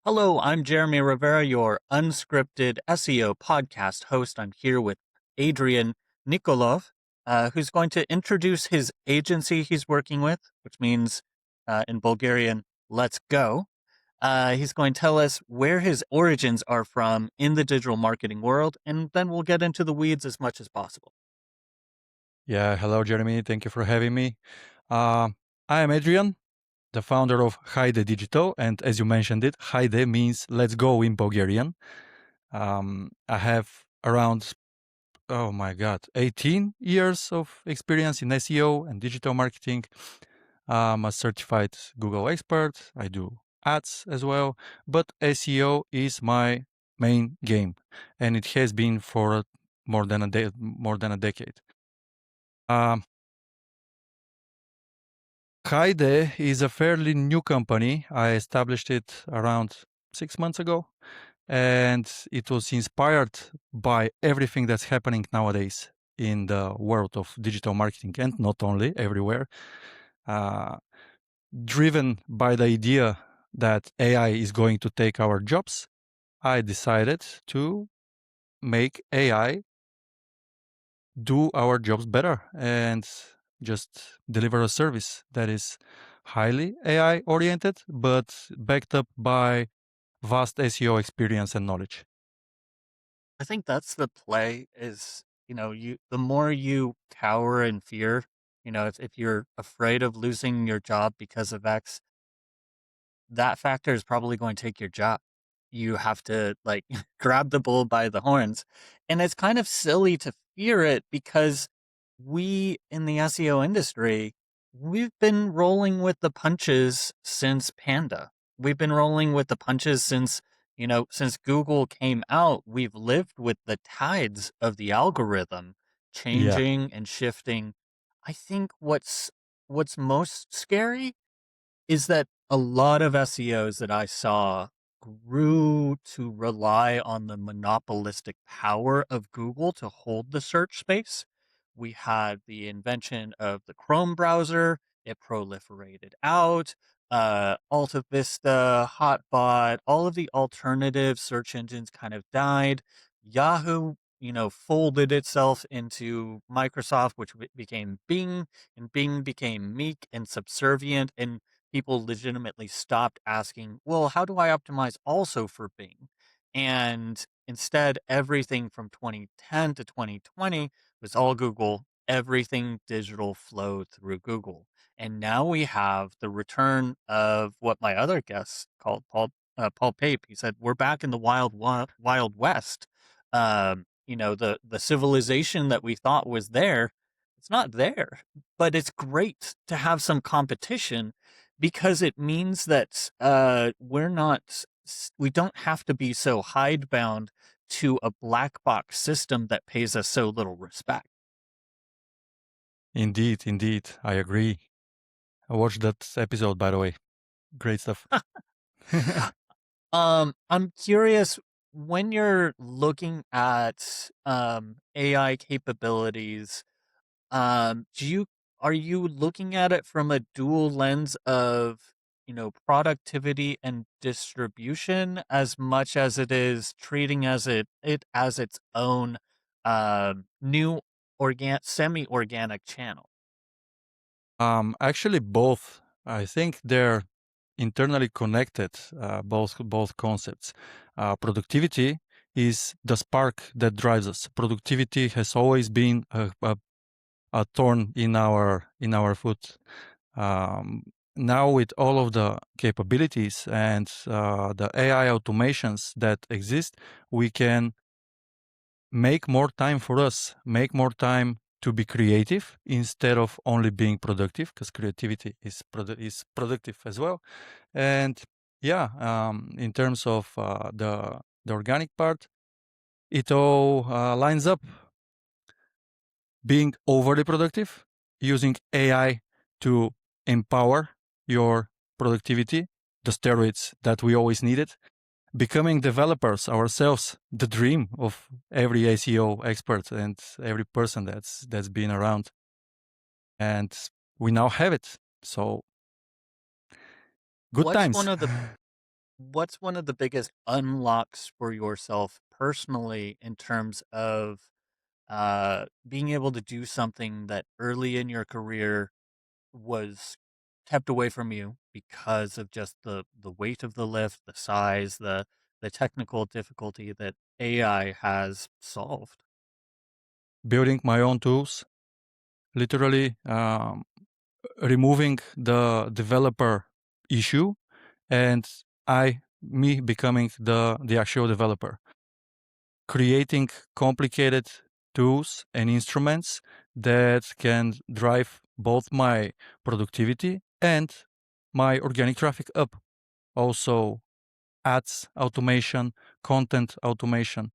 Hello, I'm Jeremy Rivera, your Unscripted SEO podcast host. I'm here with Adrian Nikolov, who's going to introduce his agency he's working with, which means in Bulgarian, let's go. He's going to tell us where his origins are from in the digital marketing world, and then we'll get into the weeds as much as possible. Yeah, hello, Jeremy. Thank you for having me. Uh, I am Adrian, the founder of Haide Digital, and as you mentioned it, Haide means "let's go" in Bulgarian. I have around, oh my God, 18 years of experience in SEO and digital marketing. I'm a certified Google expert. I do ads as well, but SEO is my main game, and it has been for more than a decade. Um, Haide is a fairly new company. I established it around 6 months ago, and it was inspired by everything that's happening nowadays in the world of digital marketing, and not only everywhere. Uh, Driven by the idea that AI is going to take our jobs, I decided to make AI do our jobs better and just deliver a service that is highly AI oriented, but backed up by vast SEO experience and knowledge. I think that's the play is, the more you cower in fear, if you're afraid of losing your job because of X, that factor is probably going to take your job. You have to like grab the bull by the horns. And it's kind of silly to fear it because we in the SEO industry, we've been rolling with the punches since Panda. We've been rolling with the punches since Google came out. We've lived with the tides of the algorithm Yeah, changing and shifting. I think what's most scary is that a lot of SEOs that I saw grew to rely on the monopolistic power of Google to hold the search space. We had the invention of the Chrome browser, it proliferated out. Alta Vista, Hotbot, all of the alternative search engines kind of died. Yahoo, folded itself into Microsoft, which became Bing, and Bing became meek and subservient. And people legitimately stopped asking, well, how do I optimize also for Bing? And instead, everything from 2010 to 2020 was all Google. Everything digital flowed through Google. And now we have the return of what my other guest called Paul Pape. He said, we're back in the wild west. The civilization that we thought was there, it's not there, but it's great to have some competition because it means that we don't have to be so hidebound to a black box system that pays us so little respect. indeed, indeed. I agree. I watched that episode, by the way. Great stuff. I'm curious when you're looking at AI capabilities. Do you Are you looking at it from a dual lens of, productivity and distribution as much as it is treating it as its own new semi-organic channel? Actually, both. I think they're internally connected. Both concepts. Productivity is the spark that drives us. Productivity has always been a thorn in our foot. Um, Now, with all of the capabilities and the AI automations that exist, we can make more time for us, make more time to be creative instead of only being productive, because creativity is productive as well. And yeah, in terms of the organic part, it all lines up. Being overly productive, using AI to empower your productivity, the steroids that we always needed, becoming developers ourselves, the dream of every SEO expert and every person that's been around. And we now have it. So good What's times. one of the what's one of the biggest unlocks for yourself personally in terms of being able to do something that early in your career was kept away from you because of just the weight of the lift, the size, the technical difficulty that AI has solved? Building my own tools, literally removing the developer issue, and me becoming the actual developer, creating complicated tools and instruments that can drive both my productivity and my organic traffic up. Also, ads automation, content automation,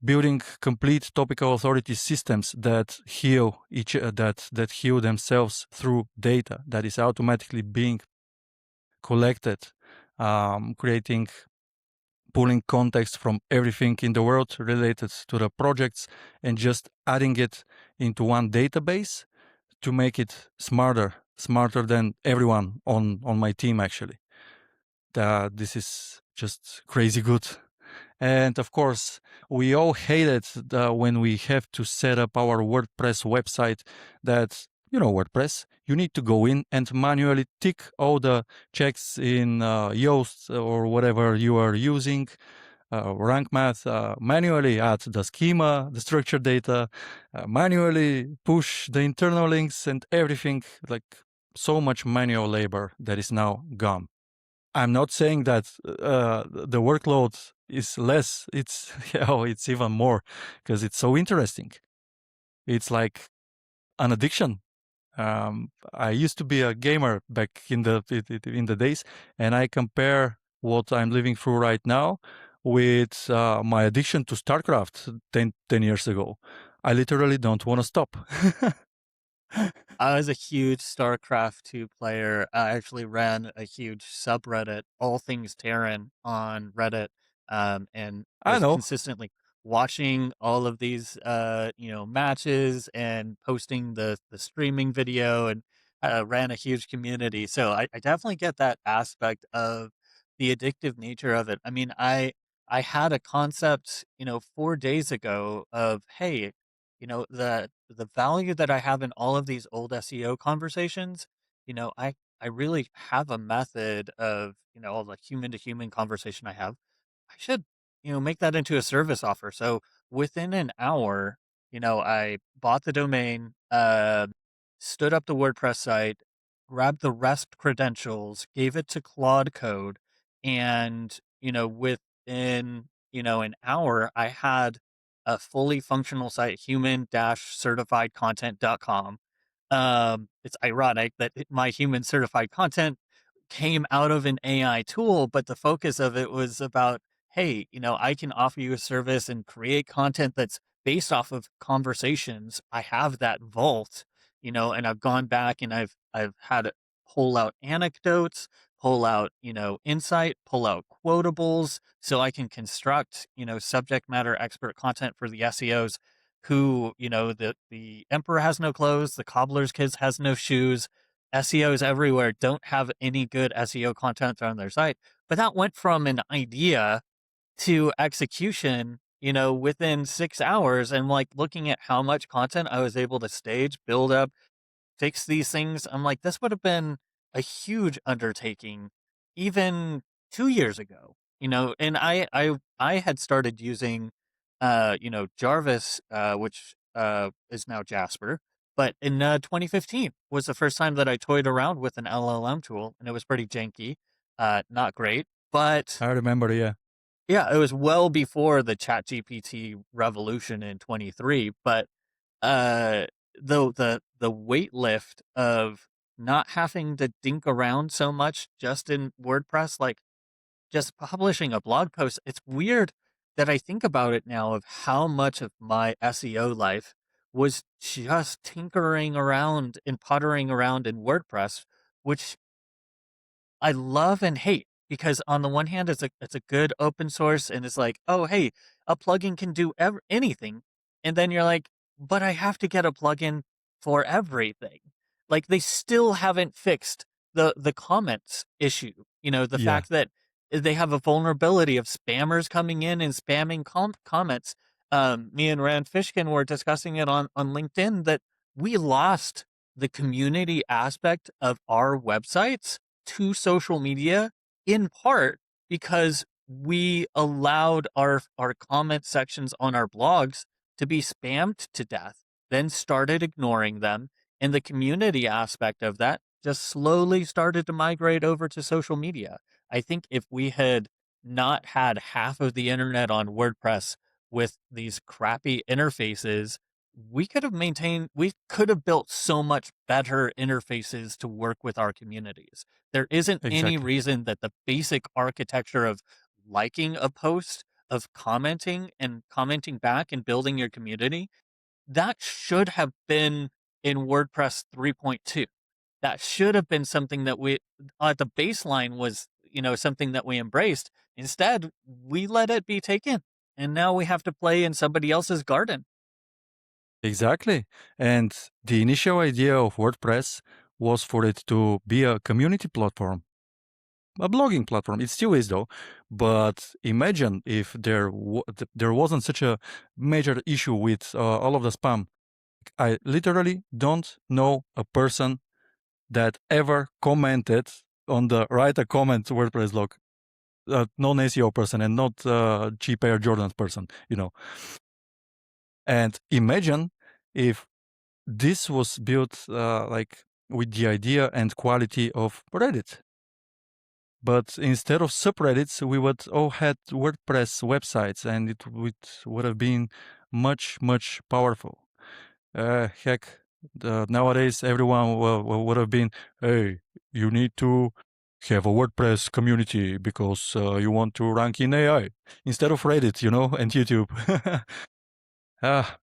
building complete topical authority systems that heal that heal themselves through data that is automatically being collected, creating pulling context from everything in the world related to the projects and just adding it into one database to make it smarter than everyone on my team actually. This is just crazy good. And of course, we all hate it when we have to set up our WordPress website. That, you know, WordPress, you need to go in and manually tick all the checks in Yoast or whatever you are using, rank math, manually add the schema, the structured data, manually push the internal links and everything, like so much manual labor that is now gone. I'm not saying that the workload is less. It's it's even more because it's so interesting. It's like an addiction. I used to be a gamer back in the days, and I compare what I'm living through right now with my addiction to StarCraft 10 years ago. I literally don't want to stop. I was a huge StarCraft 2 player. I actually ran a huge subreddit, All Things Terran, on Reddit, and I was know. consistently watching all of these, matches and posting the streaming video, and ran a huge community. So I definitely get that aspect of the addictive nature of it. I mean, I had a concept, 4 days ago of, hey, the value that I have in all of these old SEO conversations, I really have a method of, all the human to human conversation I have. I should, make that into a service offer. So within an hour, I bought the domain, stood up the WordPress site, grabbed the REST credentials, gave it to Claude Code, and, within, an hour, I had a fully functional site, human-certifiedcontent.com. It's ironic that my human certified content came out of an AI tool, but the focus of it was about, hey, I can offer you a service and create content that's based off of conversations. I have that vault, and I've gone back and I've had it pull out anecdotes, pull out, insight, pull out quotables so I can construct, subject matter expert content for the SEOs who, the emperor has no clothes, the cobbler's kids has no shoes. SEOs everywhere don't have any good SEO content on their site. But that went from an idea to execution, within 6 hours. And like looking at how much content I was able to stage, build up, fix these things. I'm like, this would have been a huge undertaking even 2 years ago, and I had started using, Jarvis, which, is now Jasper, but in 2015 was the first time that I toyed around with an LLM tool, and it was pretty janky, not great, but I remember, yeah. yeah, it was well before the ChatGPT revolution in 23, but uh, the weight lift of not having to dink around so much just in WordPress, like just publishing a blog post, it's weird that I think about it now of how much of my SEO life was just tinkering around and puttering around in WordPress, which I love and hate because on the one hand, it's a good open source and it's like, oh hey, a plugin can do anything, and then you're like, but I have to get a plugin for everything. Like they still haven't fixed the comments issue. The Yeah. fact that they have a vulnerability of spammers coming in and spamming comments. Me and Rand Fishkin were discussing it on LinkedIn that we lost the community aspect of our websites to social media in part because we allowed our comment sections on our blogs to be spammed to death, then started ignoring them, and the community aspect of that just slowly started to migrate over to social media. I think if we had not had half of the internet on WordPress with these crappy interfaces, we could have built so much better interfaces to work with our communities. There isn't any Exactly. reason that the basic architecture of liking a post, of commenting and commenting back and building your community, that should have been in WordPress 3.2. That should have been something that we, the baseline was, something that we embraced. Instead, we let it be taken. And now we have to play in somebody else's garden. Exactly. And the initial idea of WordPress was for it to be a community platform, a blogging platform. It still is, though. But imagine if there wasn't such a major issue with all of the spam. I literally don't know a person that ever commented on the write a comment WordPress blog. Non-SEO person and not cheap Air Jordans person, And imagine if this was built like with the idea and quality of Reddit. But instead of subreddits, we would all had WordPress websites, and it would have been much, much powerful. Heck, nowadays everyone would have been, hey, you need to have a WordPress community because you want to rank in AI instead of Reddit, and YouTube. Ah,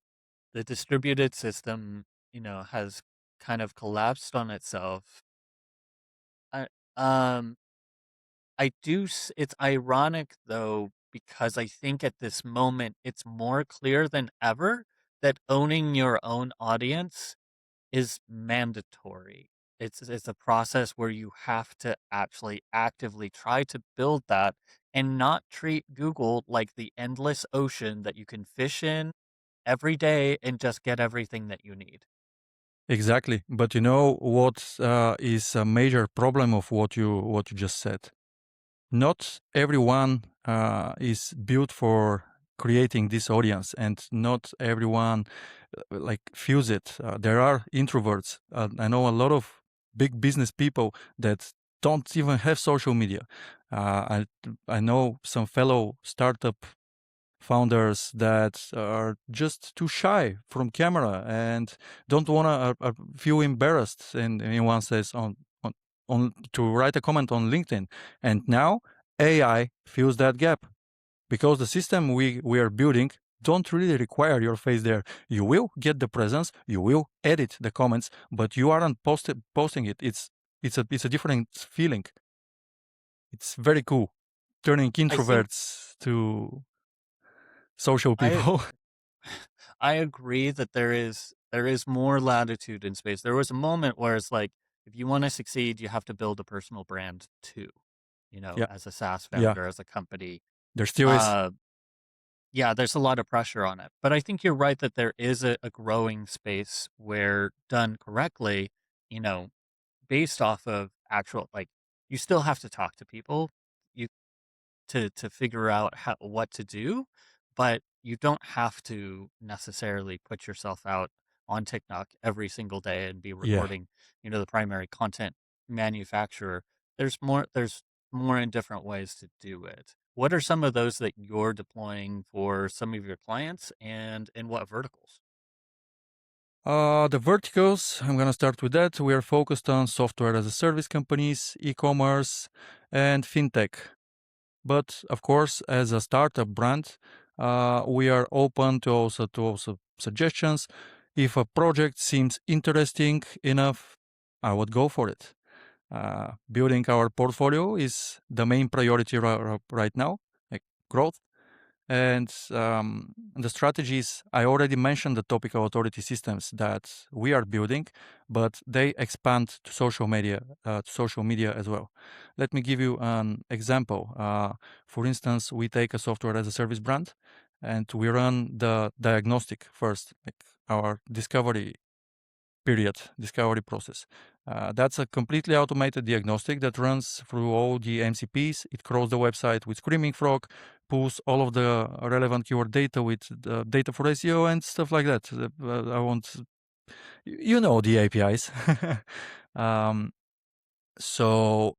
The distributed system, has kind of collapsed on itself. I, um, it's ironic though, because I think at this moment it's more clear than ever that owning your own audience is mandatory. It's a process where you have to actually actively try to build that and not treat Google like the endless ocean that you can fish in every day and just get everything that you need. exactly. But you know what is a major problem of what you just said? Not everyone is built for creating this audience, and not everyone like feels it. There are introverts. I know a lot of big business people that don't even have social media. I know some fellow startup founders that are just too shy from camera and don't want to feel embarrassed, and anyone says on to write a comment on LinkedIn. And now AI fills that gap because the system we are building don't really require your face there. You will get the presence, you will edit the comments, but you aren't posting it. It's a different feeling. It's very cool, turning I think introverts to social I people. I agree that there is more latitude in space. There was a moment where it's like if you want to succeed, you have to build a personal brand too, Yeah, as a SaaS yeah, founder, as a company. there still is. Uh yeah, there's a lot of pressure on it. But I think you're right that there is a growing space where done correctly, you know, based off of actual like you still have to talk to people. You to figure out what to do, but you don't have to necessarily put yourself out on TikTok every single day and be Yeah. recording, the primary content manufacturer. There's more in different ways to do it. What are some of those that you're deploying for some of your clients and in what verticals? The verticals, I'm going to start with that. We are focused on software as a service companies, e-commerce, and fintech. But of course, as a startup brand, we are open to also suggestions. If a project seems interesting enough, I would go for it. Building our portfolio is the main priority right now, like growth. And the strategies, I already mentioned the topical authority systems that we are building, but they expand to social media as well. Let me give you an example. For instance, we take a software as a service brand, and we run the diagnostic first, like our discovery process. That's a completely automated diagnostic that runs through all the MCPs. It crawls the website with Screaming Frog, pulls all of the relevant keyword data with the data for SEO and stuff like that. I won't, you know, the APIs. um, so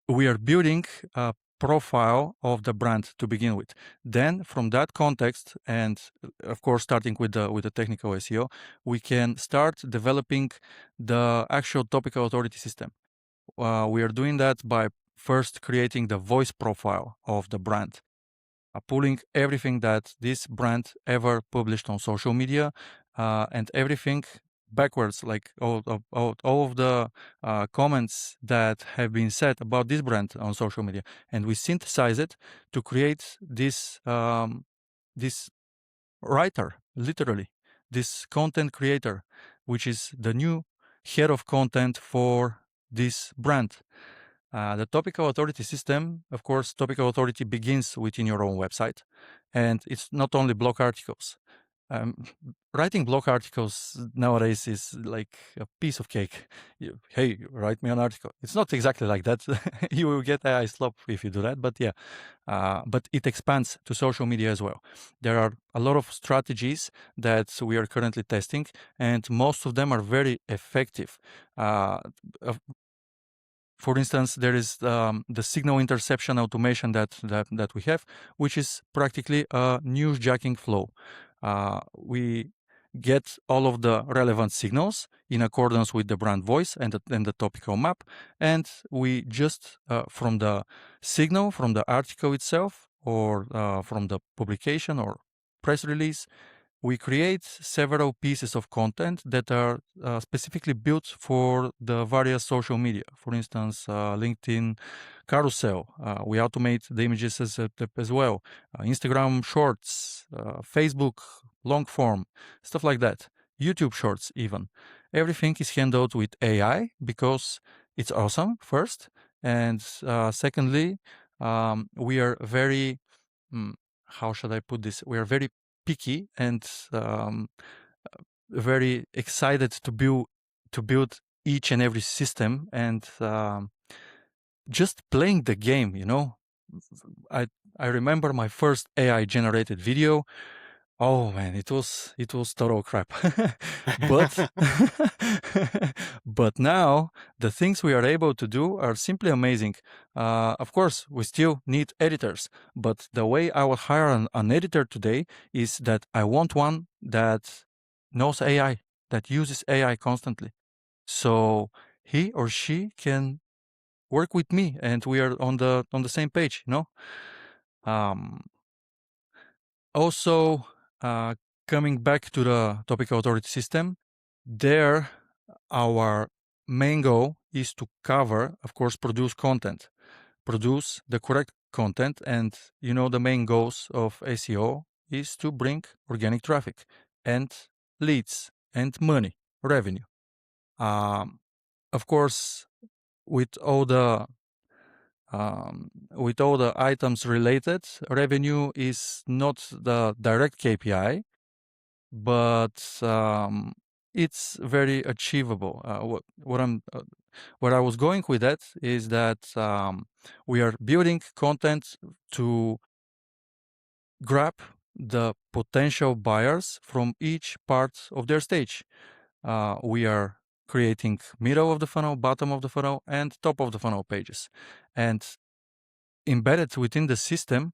we are building a profile of the brand to begin with. Then from that context, and of course starting with the technical SEO, we can start developing the actual topical authority system. We are doing that by first creating the voice profile of the brand, pulling everything that this brand ever published on social media, and everything backwards, like all of the comments that have been said about this brand on social media, and we synthesize it to create this this writer, literally, this content creator, which is the new head of content for this brand. The topical authority system, of course, topical authority begins within your own website, and it's not only blog articles. Um, Writing blog articles nowadays is like a piece of cake. Hey, write me an article. It's not exactly like that. You will get AI slop if you do that, but yeah. But it expands to social media as well. There are a lot of strategies that we are currently testing, and most of them are very effective. For instance, there is the signal interception automation that we have, which is practically a newsjacking flow. We get all of the relevant signals in accordance with the brand voice and the topical map, and we just from the signal, from the article itself, or from the publication or press release, we create several pieces of content that are specifically built for the various social media. For instance, LinkedIn carousel. We automate the images as well. Instagram shorts, Facebook long form, stuff like that. YouTube shorts even. Everything is handled with AI because it's awesome, first. And secondly, we are very, how should I put this? We are very picky and very excited to build each and every system, and just playing the game, you know. I remember my first AI generated video. Oh man, it was total crap. But but now the things we are able to do are simply amazing. Of course, we still need editors, but the way I will hire an editor today is that I want one that knows AI, that uses AI constantly. So he or she can work with me and we are on the same page, you know? Also, coming back to the topical authority system, there our main goal is to cover, of course, produce content, produce the correct content, and you know the main goals of SEO is to bring organic traffic and leads and money, revenue. Of course, with all the items related, revenue is not the direct KPI, but it's very achievable. Where I was going with that is that we are building content to grab the potential buyers from each part of their stage. We are creating middle of the funnel, bottom of the funnel, and top of the funnel pages. And embedded within the system,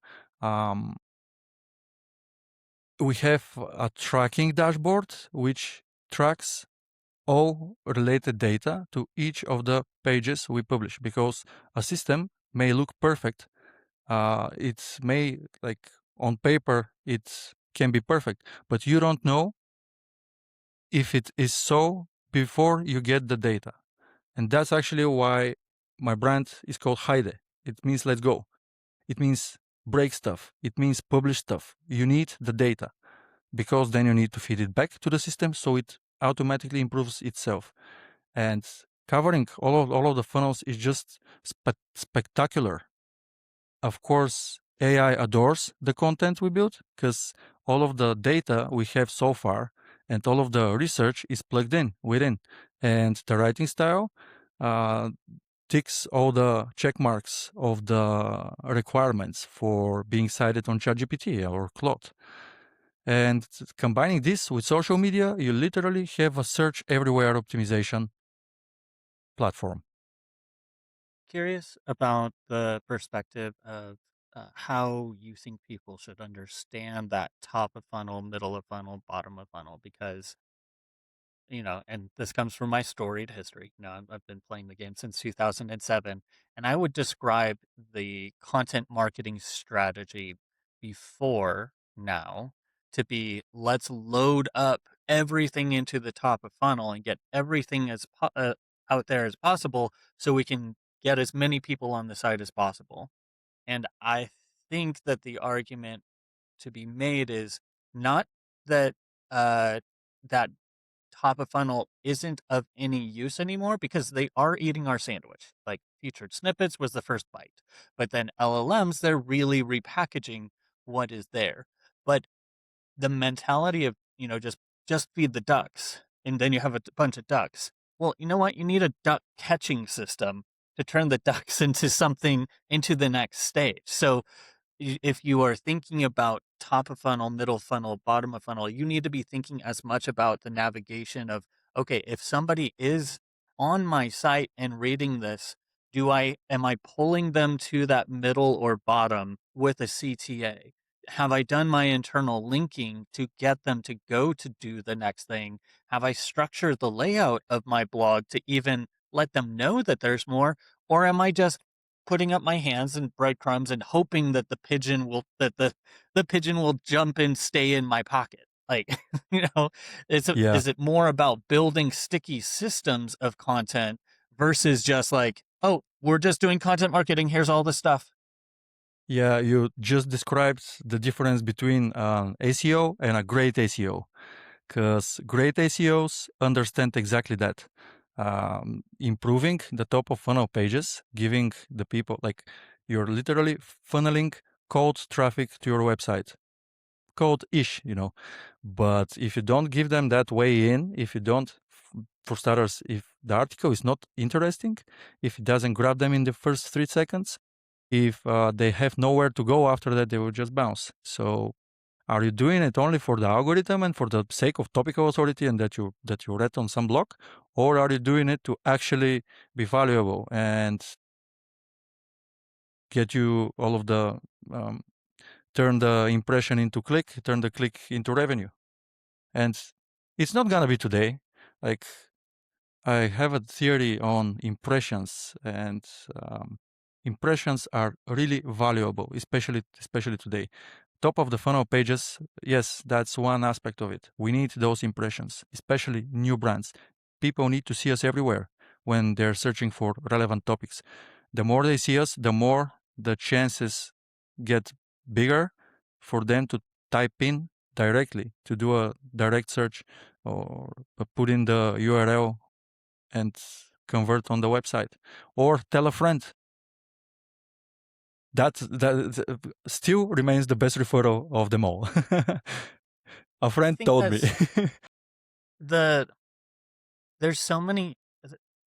we have a tracking dashboard which tracks all related data to each of the pages we publish, because a system may look perfect. It may, like on paper, it can be perfect, but you don't know if it is so before you get the data. And that's actually why my brand is called Haide. It means let's go. It means break stuff. It means publish stuff. You need the data because then you need to feed it back to the system so it automatically improves itself. And covering all of the funnels is just spectacular. Of course, AI adores the content we build because all of the data we have so far and all of the research is plugged in within. And the writing style uh, ticks all the check marks of the requirements for being cited on ChatGPT or Claude. And combining this with social media, you literally have a search everywhere optimization platform. Curious about the perspective of how you think people should understand that top of funnel, middle of funnel, bottom of funnel, because and this comes from my storied history. I've been playing the game since 2007, and I would describe the content marketing strategy before now to be let's load up everything into the top of funnel and get everything out there as possible so we can get as many people on the site as possible. And I think that the argument to be made is not that uh, that top of funnel isn't of any use anymore because they are eating our sandwich. Like featured snippets was the first bite, but then LLMs, they're really repackaging what is there. But the mentality of, just feed the ducks and then you have a bunch of ducks. Well, you know what? You need a duck catching system to turn the ducks into something into the next stage. So if you are thinking about top of funnel, middle funnel, bottom of funnel, you need to be thinking as much about the navigation of, okay, if somebody is on my site and reading this, am I pulling them to that middle or bottom with a CTA? Have I done my internal linking to get them to go to do the next thing? Have I structured the layout of my blog to even let them know that there's more? Or am I just putting up my hands and breadcrumbs and hoping that the pigeon will jump and stay in my pocket? Like, Yeah, is it more about building sticky systems of content versus just like, oh, we're just doing content marketing, here's all the stuff? yeah, you just described the difference between ACO and a great ACO. Because great ACOs understand exactly that. Improving the top of funnel pages, giving the people, like, you're literally funneling cold traffic to your website. Cold-ish, But if you don't give them that way in, if you don't, for starters, if the article is not interesting, if it doesn't grab them in the first 3 seconds, if they have nowhere to go after that, they will just bounce. So are you doing it only for the algorithm and for the sake of topical authority and that you read on some blog, or are you doing it to actually be valuable and get you all of the turn the impression into click, turn the click into revenue? And it's not gonna be today. Like, I have a theory on impressions, and impressions are really valuable, especially today. Top of the funnel pages, yes, that's one aspect of it. We need those impressions, especially new brands. People need to see us everywhere when they're searching for relevant topics. The more they see us, the more the chances get bigger for them to type in directly, to do a direct search or put in the URL and convert on the website, or tell a friend. That still remains the best referral of them all. A I friend think told me. that's the there's so many.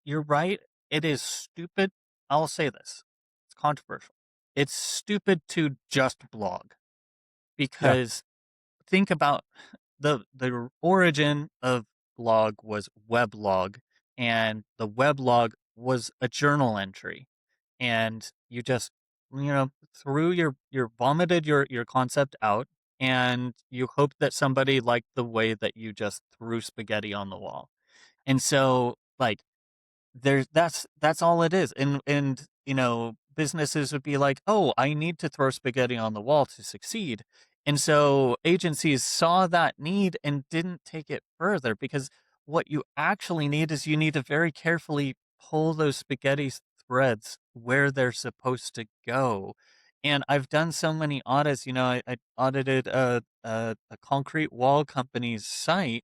You're right. It is stupid. I'll say this. It's controversial. It's stupid to just blog Yeah, because think about the origin of blog was weblog, and the weblog was a journal entry, and you just threw your vomited your concept out, and you hoped that somebody liked the way that you just threw spaghetti on the wall. And so like that's all it is. And businesses would be like, "Oh, I need to throw spaghetti on the wall to succeed." And so agencies saw that need and didn't take it further because what you actually need is you need to very carefully pull those spaghetti threads where they're supposed to go. And I've done so many audits. I audited a concrete wall company's site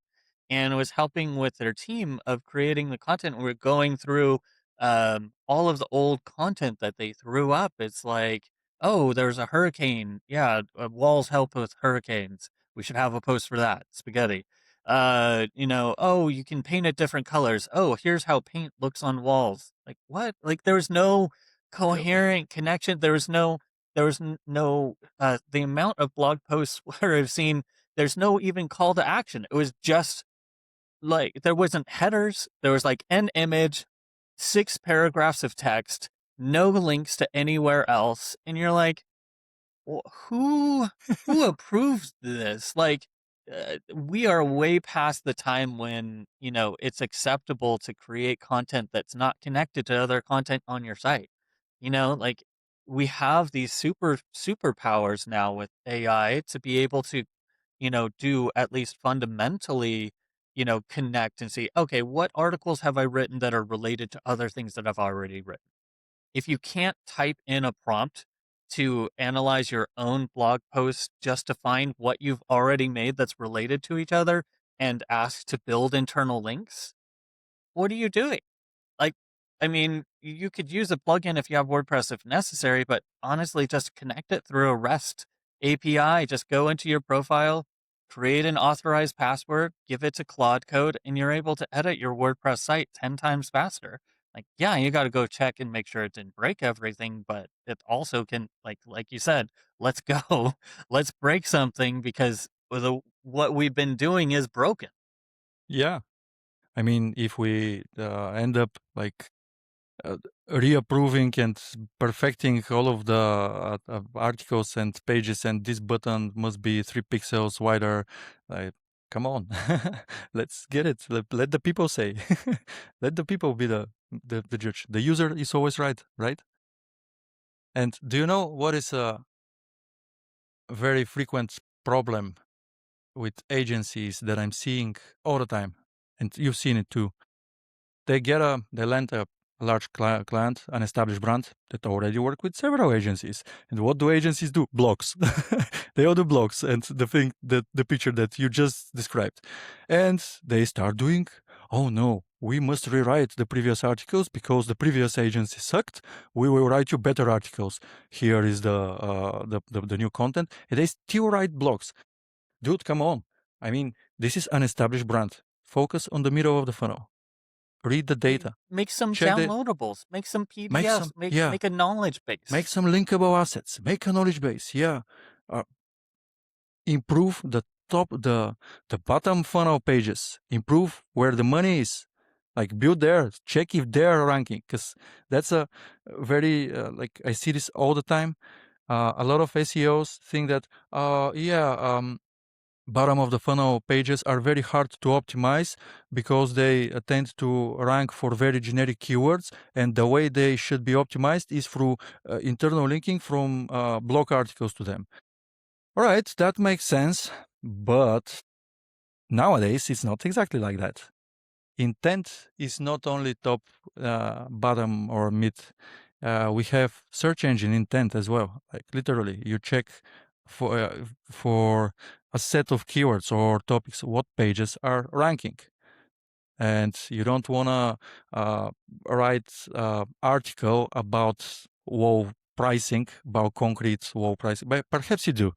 and was helping with their team of creating the content. We're going through all of the old content that they threw up. It's like, oh, there's a hurricane. Yeah, walls help with hurricanes. We should have a post for that. Spaghetti. Oh, you can paint it different colors. Oh, here's how paint looks on walls. Like what? Like there was no Yep. coherent connection. There was no the amount of blog posts where I've seen there's no even call to action. It was just like there wasn't headers. There was like an image, 6 paragraphs of text, no links to anywhere else, and you're like, who who approves this? Like, we are way past the time when it's acceptable to create content that's not connected to other content on your site. Like we have these superpowers now with AI to be able to do at least fundamentally connect and see, okay, what articles have I written that are related to other things that I've already written. If you can't type in a prompt to analyze your own blog post just to find what you've already made that's related to each other and ask to build internal links, what are you doing? Like, I mean, you could use a plugin if you have WordPress if necessary, but honestly, just connect it through a REST API. Just go into your profile, create an authorized password, give it to Claude Code, and you're able to edit your WordPress site 10 times faster. Like, yeah, you got to go check and make sure it didn't break everything, but it also can, like you said, let's go, let's break something because what we've been doing is broken. Yeah. I mean, if we end up like uh, reapproving and perfecting all of the articles and pages, and this button must be 3 pixels wider, like, come on, let's get it. Let the people say. Let the people be the judge. The user is always right, right? And do you know what is a very frequent problem with agencies that I'm seeing all the time? And you've seen it too. They land a large client, an established brand that already work with several agencies. And what do agencies do? Blocks. They all do blocks, and the picture that you just described. And they start doing, oh no, we must rewrite the previous articles because the previous agency sucked. We will write you better articles. Here is the new content. And they still write blocks. Dude, come on. I mean, this is an established brand. Focus on the middle of the funnel. Read the data. Make some Check downloadables, make some make PDFs, some yeah, make a knowledge make base. some linkable assets. Make a knowledge base. Yeah, uh, improve the bottom funnel pages. Improve where the money is. Like build there. Check if they're ranking, because that's a very like I see this all the time. A lot of SEOs think that bottom of the funnel pages are very hard to optimize because they tend to rank for very generic keywords, and the way they should be optimized is through internal linking from blog articles to them. All right, that makes sense, but nowadays it's not exactly like that. Intent is not only top, bottom, or mid. We have search engine intent as well. Like literally, you check for a set of keywords or topics what pages are ranking, and you don't wanna write article about wall pricing, about concrete wall pricing. But perhaps you do,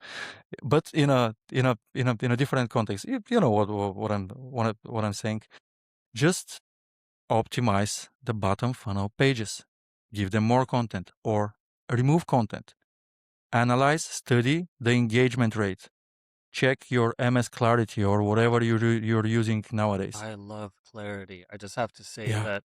but in a different context. You know what I'm saying. Just optimize the bottom funnel pages, give them more content or remove content. Analyze, study the engagement rate. Check your MS Clarity or whatever you're using nowadays. I love Clarity. I just have to say Yeah. that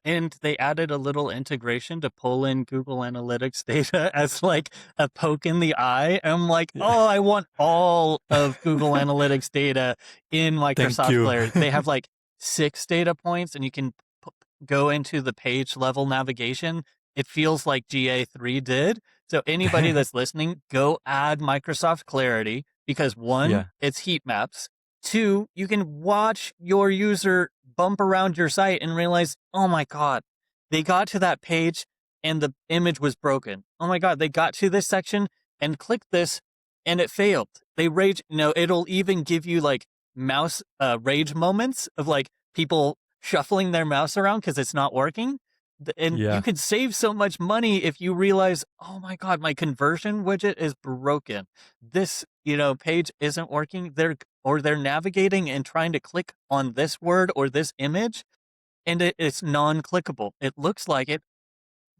and they added a little integration to pull in Google Analytics data as like a poke in the eye. I'm like, Yeah. oh, I want all of Google Analytics data in Thank Microsoft you. Clarity. They have like 6 data points, and you can go into the page level navigation. It feels like GA3 did. So anybody that's listening, go add Microsoft Clarity because one, Yeah. it's heat maps. Two, you can watch your user bump around your site and realize, oh my God, they got to that page and the image was broken. Oh my God, they got to this section and clicked this and it failed. They rage, it'll even give you like mouse rage moments of like people shuffling their mouse around because it's not working. And you Yeah, could save so much money if you realize, oh my God, my conversion widget is broken. This, page isn't working. They're navigating and trying to click on this word or this image, and it's non-clickable. It looks like it.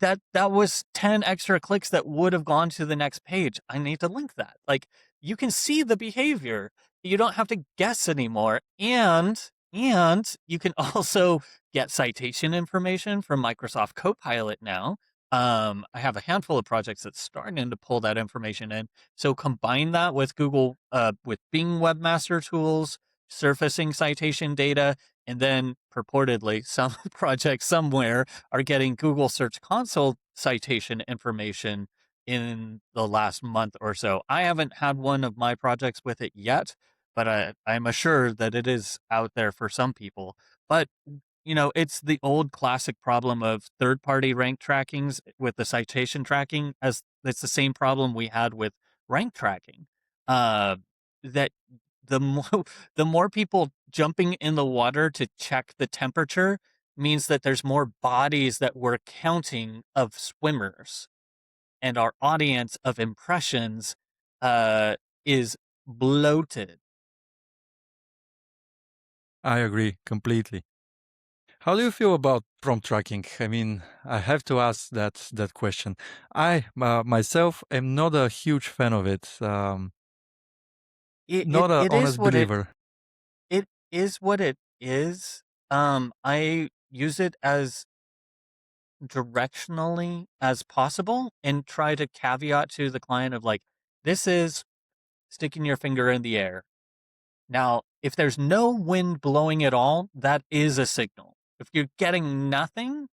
That was 10 extra clicks that would have gone to the next page. I need to link that. Like, you can see the behavior. You don't have to guess anymore. And you can also get citation information from Microsoft Copilot now. I have a handful of projects that's starting to pull that information in. So combine that with with Bing Webmaster Tools, surfacing citation data, and then purportedly some project somewhere are getting Google Search Console citation information in the last month or so. I haven't had one of my projects with it yet, but I'm assured that it is out there for some people. But it's the old classic problem of third-party rank trackings with the citation tracking, as it's the same problem we had with rank tracking. That the more the more people jumping in the water to check the temperature means that there's more bodies that we're counting of swimmers, and our audience of impressions is bloated. I agree completely. How do you feel about prompt tracking? I mean, I have to ask that question. I myself am not a huge fan of it. It it, Not a it is honest what it believer. it is what it is. I use it as directionally as possible and try to caveat to the client of like, this is sticking your finger in the air. Now, if there's no wind blowing at all, that is a signal. If you're getting nothing,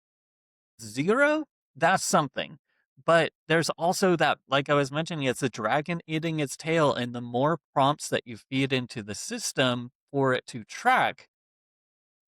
zero, that's something. But there's also that, like I was mentioning, it's a dragon eating its tail, and the more prompts that you feed into the system for it to track,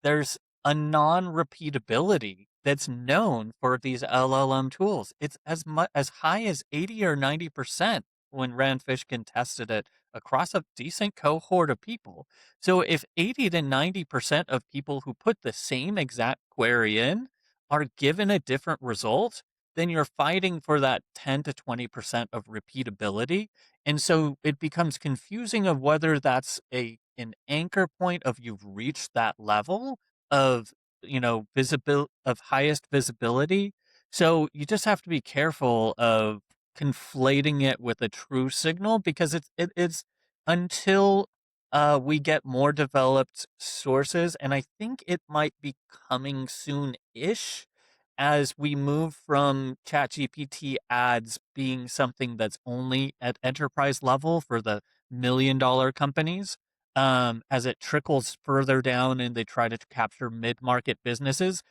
there's a non-repeatability that's known for these LLM tools. It's as high as 80 or 90% when Rand Fishkin tested it across a decent cohort of people. So if 80 to 90% of people who put the same exact query in are given a different result, then you're fighting for that 10 to 20% of repeatability. And so it becomes confusing of whether that's an anchor point of you've reached that level of, visible of highest visibility. So you just have to be careful of conflating it with a true signal, because it's until we get more developed sources, and I think it might be coming soon-ish, as we move from ChatGPT ads being something that's only at enterprise level for the $1 million companies, as it trickles further down and they try to capture mid-market businesses.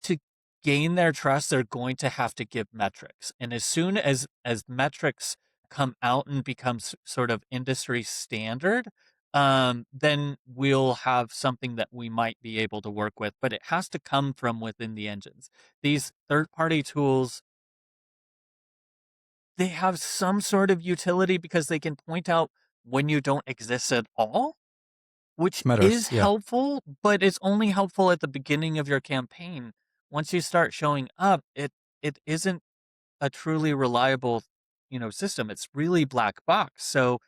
To gain their trust, they're going to have to give metrics. And as soon as metrics come out and becomes sort of industry standard, then we'll have something that we might be able to work with. But it has to come from within the engines. These third-party tools, they have some sort of utility because they can point out when you don't exist at all, which Matters. is Yeah. helpful, but it's only helpful at the beginning of your campaign. Once you start showing up, it isn't a truly reliable, system. It's really black box. So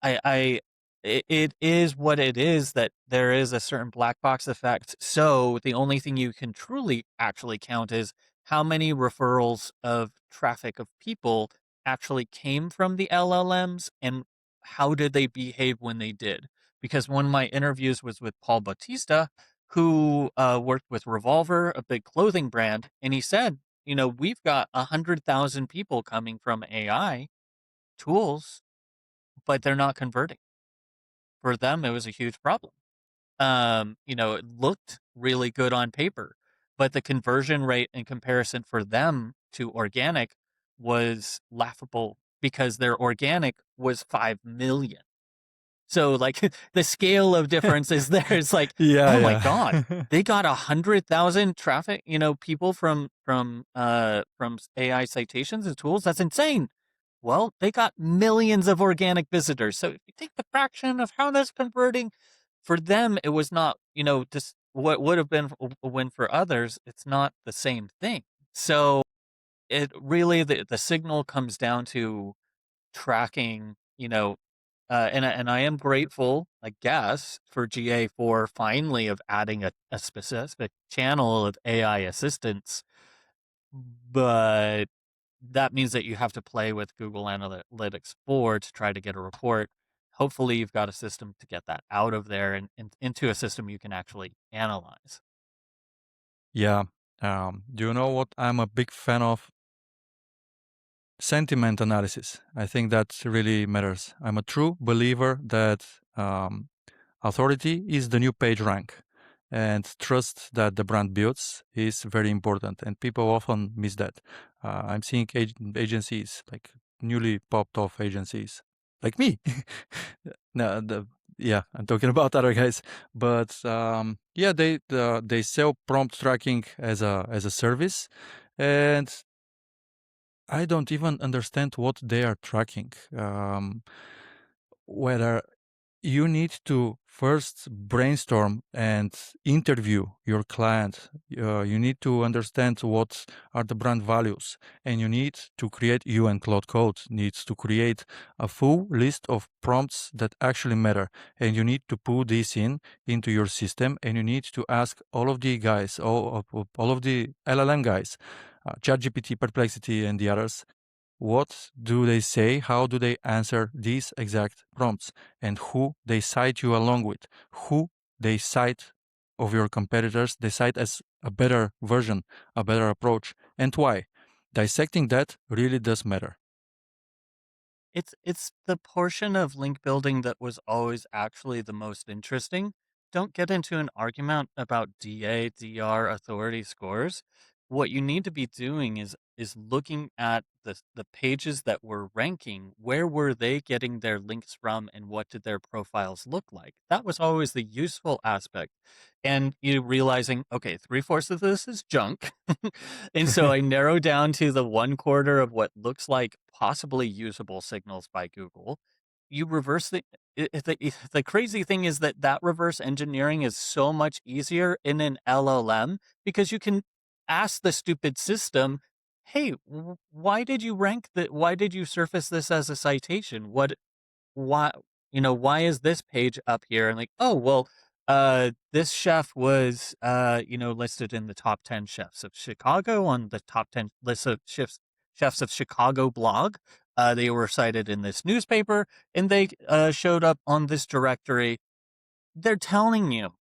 it is what it is, that there is a certain black box effect. So the only thing you can truly actually count is how many referrals of traffic of people actually came from the LLMs, and how did they behave when they did. Because one of my interviews was with Paul Bautista, who worked with Revolver, a big clothing brand, and he said, we've got 100,000 people coming from AI tools, but they're not converting. For them, it was a huge problem. It looked really good on paper, but the conversion rate in comparison for them to organic was laughable, because their organic was 5 million. So like the scale of difference is there. It's like, Yeah, oh my God, yeah. they got 100,000 traffic, people from AI citations and tools. That's insane. Well, they got millions of organic visitors. So if you take the fraction of how that's converting, for them, it was not, just what would have been a win for others. It's not the same thing. So it really, the signal comes down to tracking, and I am grateful, I guess, for GA for finally of adding a specific channel of AI assistance, but that means that you have to play with Google Analytics 4 to try to get a report. Hopefully you've got a system to get that out of there and into a system you can actually analyze. Yeah. Do you know what I'm a big fan of? Sentiment analysis. I think that really matters. I'm a true believer that authority is the new page rank, and trust that the brand builds is very important. And people often miss that. I'm seeing agencies, like newly popped off agencies, like me. No, yeah, I'm talking about other guys, but yeah, they sell prompt tracking as a service, and I don't even understand what they are tracking. Whether you need to first brainstorm and interview your client. You need to understand what are the brand values, and you need to create, you and Cloud Code needs to create a full list of prompts that actually matter, and you need to put this into your system, and you need to ask all of the guys, all of the LLM guys, ChatGPT, Perplexity, and the others, what do they say? How do they answer these exact prompts? And who they cite you along with? Who they cite of your competitors, they cite as a better version, a better approach, and why? Dissecting that really does matter. It's the portion of link building that was always actually the most interesting. Don't get into an argument about DA, DR authority scores. What you need to be doing is looking at the pages that were ranking. Where were they getting their links from, and what did their profiles look like? That was always the useful aspect. And you realizing, okay, 3/4 of this is junk. And so I narrow down to the 1/4 of what looks like possibly usable signals by Google. You reverse the crazy thing is that that reverse engineering is so much easier in an LLM because you can ask the stupid system, "Hey, why did you why did you surface this as a citation? Why why is this page up here?" And like, oh well, this chef was listed in the top 10 chefs of Chicago on the top 10 list of chefs of Chicago blog. They were cited in this newspaper, and they showed up on this directory. They're telling you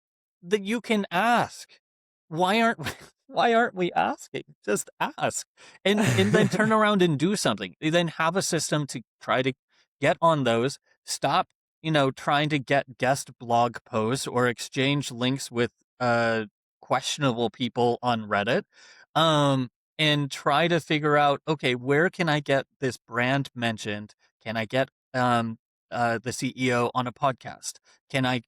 that you can ask. Why aren't we, why aren't we asking? Just ask. And then turn around and do something. You then have a system to try to get on those. Stop, trying to get guest blog posts or exchange links with questionable people on Reddit. And try to figure out, okay, where can I get this brand mentioned? Can I get the CEO on a podcast? Can I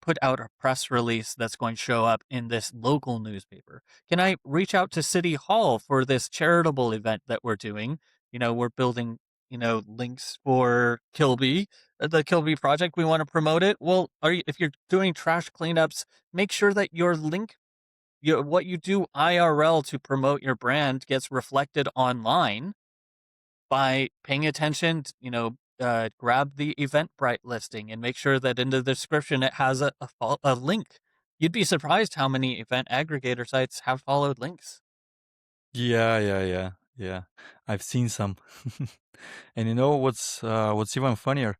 put out a press release that's going to show up in this local newspaper? Can I reach out to City Hall for this charitable event that we're doing? We're building, links for Kilby, the Kilby project. We want to promote it. Well, if you're doing trash cleanups, make sure that your link, what you do IRL to promote your brand gets reflected online by paying attention, grab the Eventbrite listing and make sure that in the description it has a link. You'd be surprised how many event aggregator sites have followed links. Yeah. I've seen some. And you know what's even funnier?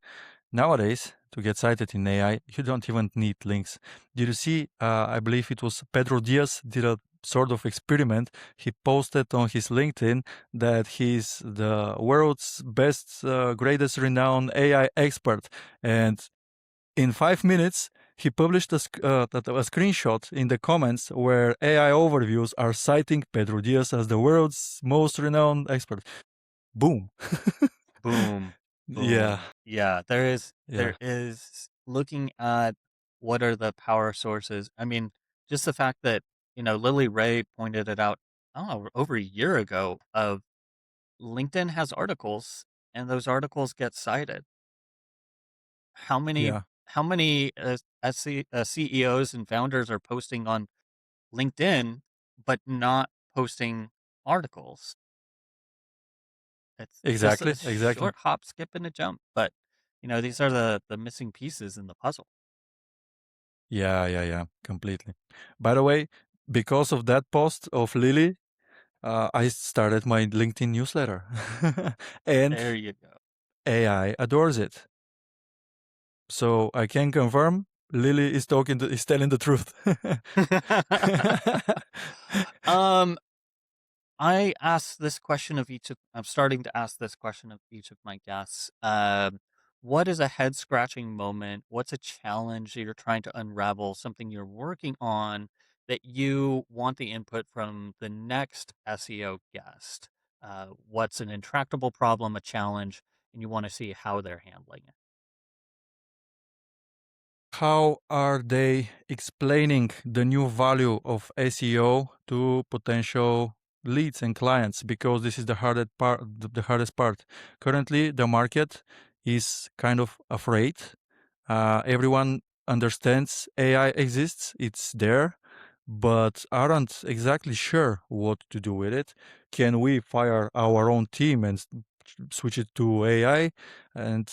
Nowadays, to get cited in AI, you don't even need links. Did you see? I believe it was Pedro Diaz did a sort of experiment. He posted on his LinkedIn that he's the world's best, greatest renowned AI expert, and in 5 minutes, he published a screenshot in the comments where AI overviews are citing Pedro Diaz as the world's most renowned expert. Boom. Boom, Yeah, boom. Yeah, there yeah. is looking at what are the power sources. I mean, just the fact that, Lily Ray pointed it out, I don't know, over a year ago of LinkedIn has articles and those articles get cited. How many Yeah, how many CEOs and founders are posting on LinkedIn but not posting articles? It's just a exactly, exactly. short hop, skip, and a jump. But these are the missing pieces in the puzzle. Yeah, yeah, yeah, completely. By the way, because of that post of Lily, I started my LinkedIn newsletter, and There you go. AI adores it. So I can confirm Lily is telling the truth. um, I ask this question of each of. I'm starting to ask this question of each of my guests. What is a head scratching moment? What's a challenge that you're trying to unravel? Something you're working on that you want the input from the next SEO guest? What's an intractable problem, a challenge, and you want to see how they're handling it? How are they explaining the new value of SEO to potential leads and clients? Because this is the hardest part. The hardest part. Currently, the market is kind of afraid. Everyone understands AI exists; it's there, but aren't exactly sure what to do with it. Can we fire our own team and switch it to AI? And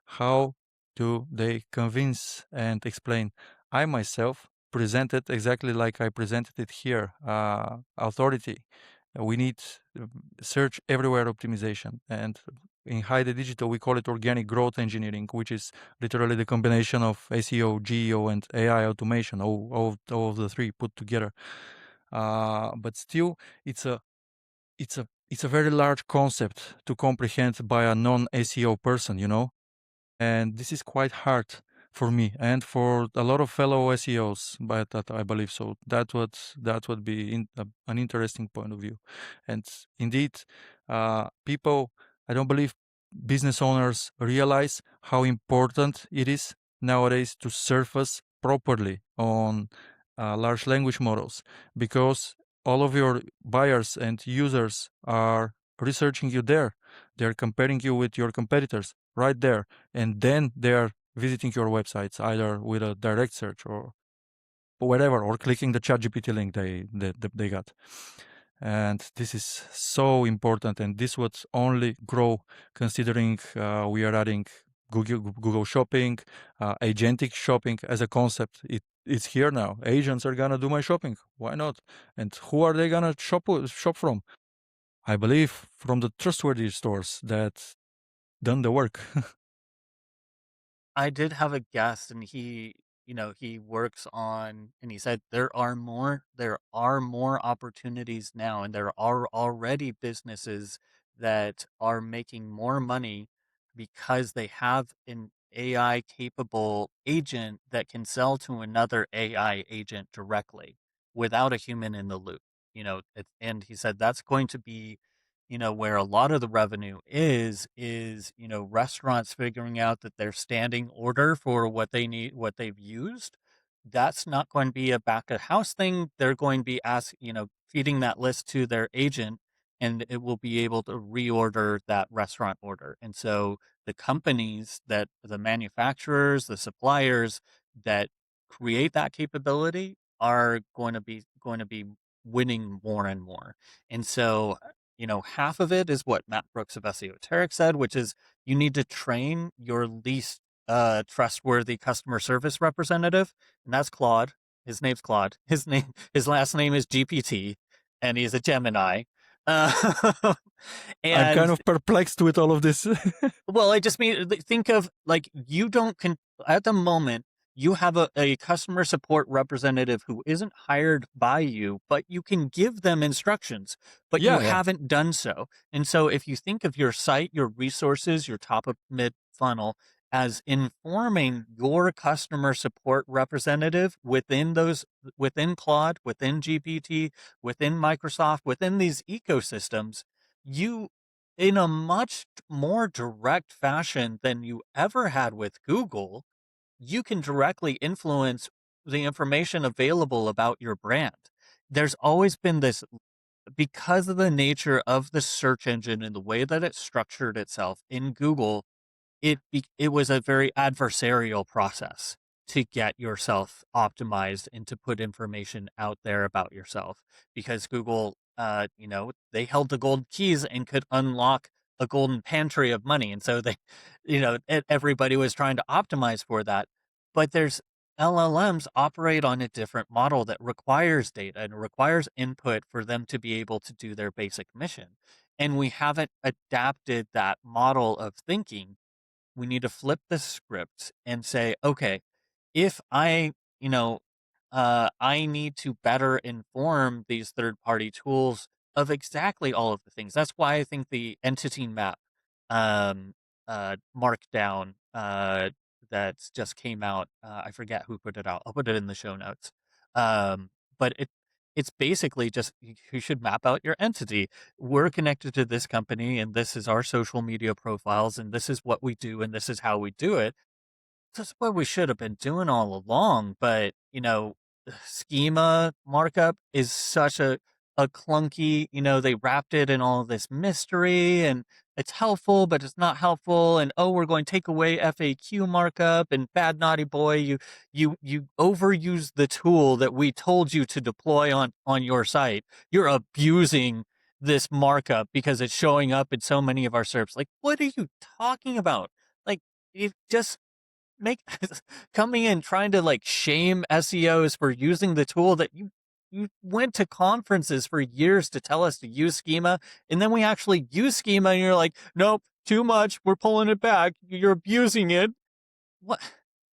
how do they convince and explain? I myself presented exactly like I presented it here. Authority. We need search everywhere optimization. And in Haide Digital, we call it organic growth engineering, which is literally the combination of SEO, GEO, and AI automation, all of the three put together. But still, it's a it's a very large concept to comprehend by a non-SEO person, and this is quite hard for me and for a lot of fellow SEOs, but that I believe so. That would be an interesting point of view, and indeed, people. I don't believe business owners realize how important it is nowadays to surface properly on large language models, because all of your buyers and users are researching you there. They're comparing you with your competitors right there, and then they're visiting your websites either with a direct search or whatever, or clicking the ChatGPT link they got. And this is so important, and this would only grow considering we are adding Google Shopping, agentic shopping as a concept. It's here now. Agents are gonna do my shopping. Why not? And who are they gonna shop from? I believe from the trustworthy stores that done the work. I did have a guest and he works on and he said there are more opportunities now and there are already businesses that are making more money because they have an AI capable agent that can sell to another AI agent directly without a human in the loop. And he said that's going to be where a lot of the revenue is, restaurants figuring out that their standing order for what they need, what they've used, that's not going to be a back of house thing. They're going to be feeding that list to their agent and it will be able to reorder that restaurant order. And so the manufacturers, the suppliers that create that capability are going to be winning more and more. And so half of it is what Matt Brooks of Esoteric said, which is you need to train your least trustworthy customer service representative, and that's Claude. His name's Claude. His last name is GPT, and he's a Gemini. Uh, I'm kind and of perplexed with all of this. well, I just mean think of like you don't at the moment you have a customer support representative who isn't hired by you, but you can give them instructions, but you Yeah, yeah. haven't done so. And so if you think of your site, your resources, your top of mid funnel as informing your customer support representative within Claude, within GPT, within Microsoft, within these ecosystems, you in a much more direct fashion than you ever had with Google, you can directly influence the information available about your brand. There's always been this, because of the nature of the search engine and the way that it structured itself in Google, it was a very adversarial process to get yourself optimized and to put information out there about yourself, because Google, they held the gold keys and could unlock a golden pantry of money, and so they, everybody was trying to optimize for that. But there's LLMs operate on a different model that requires data and requires input for them to be able to do their basic mission, and we haven't adapted that model of thinking. We need to flip the script and say, okay, if I need to better inform these third party tools of exactly all of the things. That's why I think the entity map um, markdown that just came out, I forget who put it out. I'll put it in the show notes. But it's basically just you should map out your entity. We're connected to this company, and this is our social media profiles, and this is what we do, and this is how we do it. That's what we should have been doing all along. But, schema markup is such a clunky, they wrapped it in all of this mystery, and it's helpful, but it's not helpful. And oh, we're going to take away FAQ markup, and bad naughty boy, you overuse the tool that we told you to deploy on your site. You're abusing this markup because it's showing up in so many of our SERPs. Like, what are you talking about? Like, you just make coming in trying to like shame SEOs for using the tool that you went to conferences for years to tell us to use schema, and then we actually use schema and you're like, nope, too much, we're pulling it back, you're abusing it. What?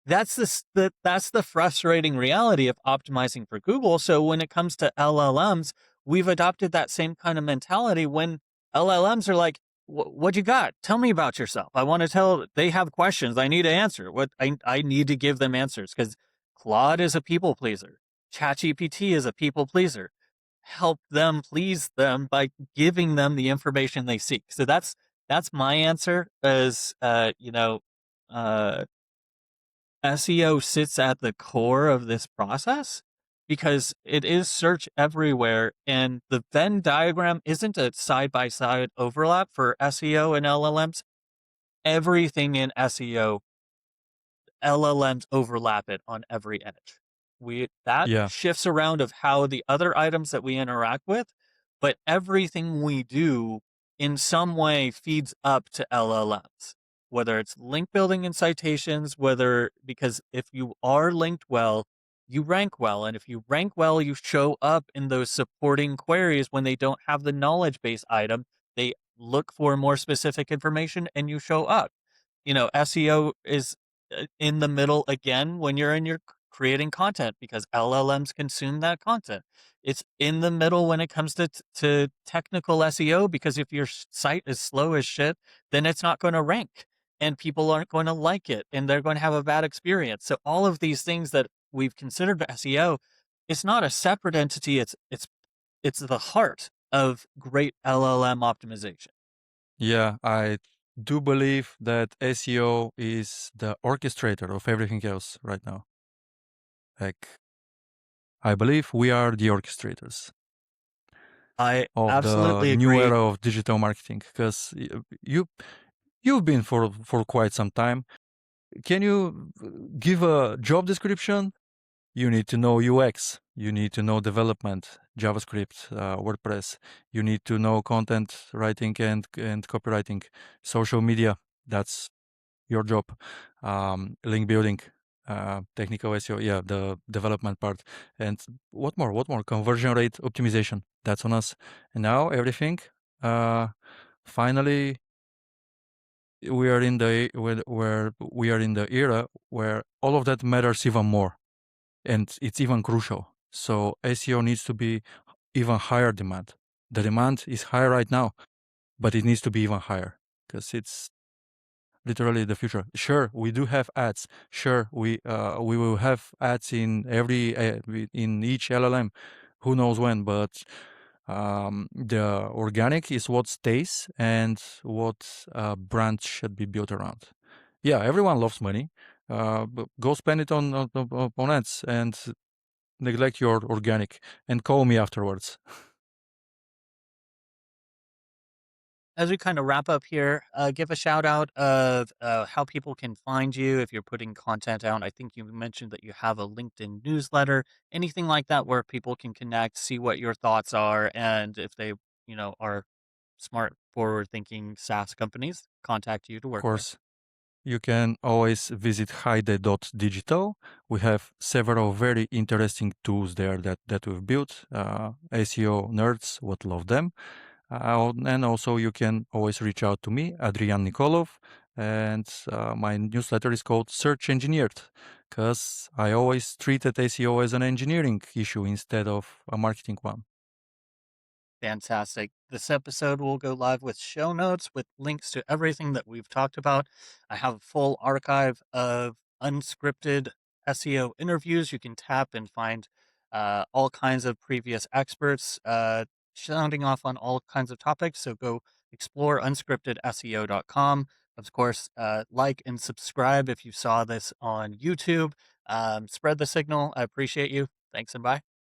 That's the frustrating reality of optimizing for Google. So when it comes to LLMs, we've adopted that same kind of mentality when LLMs are like, what you got? Tell me about yourself. I want to tell, they have questions. I need to answer. I need to give them answers, because Claude is a people pleaser. ChatGPT is a people pleaser. Help them please them by giving them the information they seek. So that's my answer is, SEO sits at the core of this process because it is search everywhere, and the Venn diagram isn't a side by side overlap for SEO and LLMs. Everything in SEO, LLMs overlap it on every edge. That Yeah, shifts around of how the other items that we interact with, but everything we do in some way feeds up to LLMs. Whether it's link building and citations, because if you are linked well, you rank well. And if you rank well, you show up in those supporting queries when they don't have the knowledge base item. They look for more specific information and you show up. SEO is in the middle again when you're creating content, because LLMs consume that content. It's in the middle when it comes to technical SEO, because if your site is slow as shit, then it's not going to rank and people aren't going to like it and they're going to have a bad experience. So all of these things that we've considered SEO, it's not a separate entity. It's the heart of great LLM optimization. yeah. I do believe that SEO is the orchestrator of everything else right now. Like, I believe we are the orchestrators I of the absolutely new agree. era of digital marketing, because you've been for quite some time. Can you give a job description? You need to know UX. You need to know development, JavaScript, WordPress. You need to know content writing and copywriting, social media. That's your job. Link building, technical SEO. Yeah, the development part. And what more? What more? Conversion rate optimization. That's on us. And now everything. Finally, we are in the where we are in the era where all of that matters even more, and it's even crucial. So SEO needs to be even higher demand. The demand is high right now, but it needs to be even higher because it's literally the future. Sure, we do have ads. Sure, we will have ads in every in each LLM. Who knows when? But The organic is what stays and what brand should be built around. Yeah, everyone loves money. But go spend it on ads and neglect your organic and call me afterwards. As we kind of wrap up here, give a shout out of how people can find you if you're putting content out. I think you mentioned that you have a LinkedIn newsletter, anything like that where people can connect, see what your thoughts are, and if they, are smart, forward-thinking SaaS companies, contact you to Of work with. course, you can always visit Haide.digital. We have several very interesting tools there that we've built. SEO nerds would love them. And also, you can always reach out to me, Adrian Nikolov. And my newsletter is called Search Engineered because I always treated SEO as an engineering issue instead of a marketing one. Fantastic. This episode will go live with show notes with links to everything that we've talked about. I have a full archive of unscripted SEO interviews. You can tap and find all kinds of previous experts sounding off on all kinds of topics. So go explore unscriptedseo.com. Of course, like and subscribe if you saw this on YouTube. Spread the signal. I appreciate you. Thanks and bye.